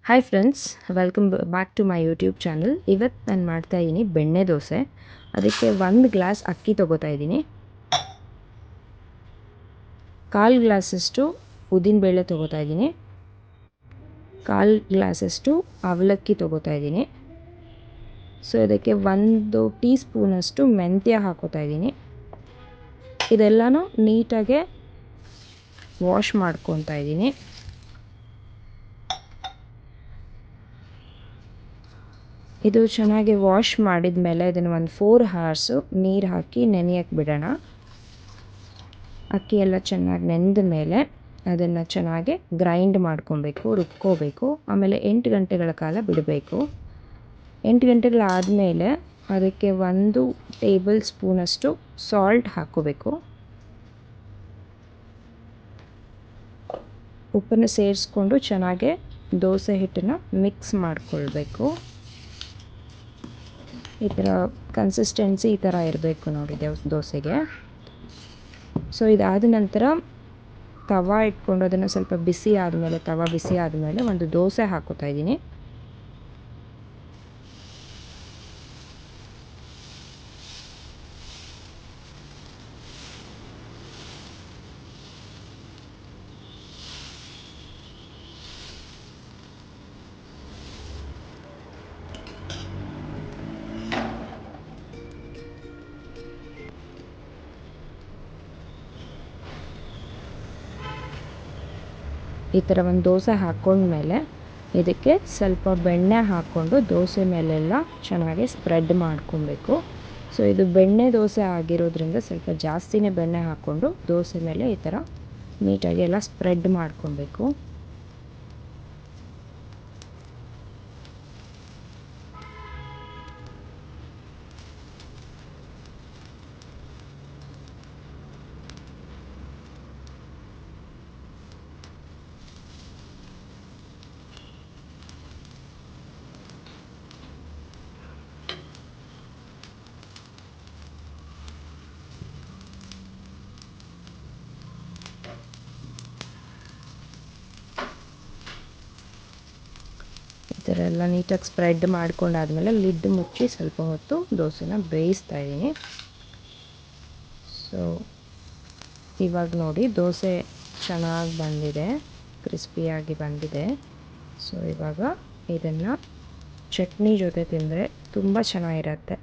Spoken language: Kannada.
Hi friends, welcome back to my YouTube channel. ಇವತ್ತು ನಾನು ಮಾಡ್ತಾಯಿದ್ದೀನಿ ಬೆಣ್ಣೆ ದೋಸೆ. ಅದಕ್ಕೆ 1 ಗ್ಲಾಸ್ ಅಕ್ಕಿ ತೊಗೋತಾ ಇದ್ದೀನಿ. 1/4 ಗ್ಲಾಸಷ್ಟು ಉದ್ದಿನಬೇಳೆ ತೊಗೋತಾ ಇದ್ದೀನಿ. 1/4 ಗ್ಲಾಸಷ್ಟು ಅವಲಕ್ಕಿ ತೊಗೋತಾ ಇದ್ದೀನಿ. ಸೊ ಇದಕ್ಕೆ 1 ಟೀ ಸ್ಪೂನಷ್ಟು ಮೆಂತ್ಯ ಹಾಕೋತಾ ಇದ್ದೀನಿ. ಇದೆಲ್ಲನೂ ನೀಟಾಗೆ ವಾಶ್ ಮಾಡ್ಕೊತಾ ಇದ್ದೀನಿ. ಇದು ಚೆನ್ನಾಗಿ ವಾಶ್ ಮಾಡಿದ ಮೇಲೆ ಇದನ್ನು ಒಂದು 4 hours ನೀರು ಹಾಕಿ ನೆನೆಯಕ್ಕೆ ಬಿಡೋಣ. ಅಕ್ಕಿ ಎಲ್ಲ ಚೆನ್ನಾಗಿ ನೆಂದ ಮೇಲೆ ಅದನ್ನು ಚೆನ್ನಾಗಿ ಗ್ರೈಂಡ್ ಮಾಡ್ಕೊಬೇಕು, ರುಬ್ಕೋಬೇಕು. ಆಮೇಲೆ 8 ಗಂಟೆಗಳ ಕಾಲ ಬಿಡಬೇಕು. 8 ಗಂಟೆಗಳಾದಮೇಲೆ ಅದಕ್ಕೆ 1 ಟೇಬಲ್ ಸ್ಪೂನಷ್ಟು ಸಾಲ್ಟ್ ಹಾಕ್ಕೋಬೇಕು. ಉಪ್ಪನ್ನು ಸೇರಿಸ್ಕೊಂಡು ಚೆನ್ನಾಗಿ ದೋಸೆ ಹಿಟ್ಟನ್ನು ಮಿಕ್ಸ್ ಮಾಡಿಕೊಳ್ಬೇಕು. ಈ ಥರ ಕನ್ಸಿಸ್ಟೆನ್ಸಿ ಈ ಥರ ಇರಬೇಕು ನೋಡಿ ದೋಸೆಗೆ. ಸೊ ಇದಾದ ನಂತರ ತವಾ ಇಟ್ಕೊಂಡು ಅದನ್ನು ಸ್ವಲ್ಪ ಬಿಸಿ ಆದಮೇಲೆ, ತವಾ ಬಿಸಿ ಆದಮೇಲೆ ಒಂದು ದೋಸೆ ಹಾಕೋತಾ ಇದ್ದೀನಿ. ಈ ಥರ ಒಂದು ದೋಸೆ ಹಾಕ್ಕೊಂಡ್ಮೇಲೆ ಇದಕ್ಕೆ ಸ್ವಲ್ಪ ಬೆಣ್ಣೆ ಹಾಕ್ಕೊಂಡು ದೋಸೆ ಮೇಲೆಲ್ಲ ಚೆನ್ನಾಗಿ ಸ್ಪ್ರೆಡ್ ಮಾಡ್ಕೊಬೇಕು. ಸೊ ಇದು ಬೆಣ್ಣೆ ದೋಸೆ ಆಗಿರೋದ್ರಿಂದ ಸ್ವಲ್ಪ ಜಾಸ್ತಿನೇ ಬೆಣ್ಣೆ ಹಾಕ್ಕೊಂಡು ದೋಸೆ ಮೇಲೆ ಈ ಥರ ನೀಟಾಗಿ ಎಲ್ಲ ಸ್ಪ್ರೆಡ್ ಮಾಡ್ಕೊಬೇಕು. ಈ ಥರ ಎಲ್ಲ ನೀಟಾಗಿ ಸ್ಪ್ರೆಡ್ ಮಾಡ್ಕೊಂಡಾದ್ಮೇಲೆ ಲಿಡ್ ಮುಚ್ಚಿ ಸ್ವಲ್ಪ ಹೊತ್ತು ದೋಸೆನ ಬೇಯಿಸ್ತಾ ಇದ್ದೀನಿ. ಸೊ ಇವಾಗ ನೋಡಿ ದೋಸೆ ಚೆನ್ನಾಗಿ ಬಂದಿದೆ, ಕ್ರಿಸ್ಪಿಯಾಗಿ ಬಂದಿದೆ. ಸೊ ಇವಾಗ ಇದನ್ನು ಚಟ್ನಿ ಜೊತೆ ತಿಂದರೆ ತುಂಬ ಚೆನ್ನಾಗಿರುತ್ತೆ.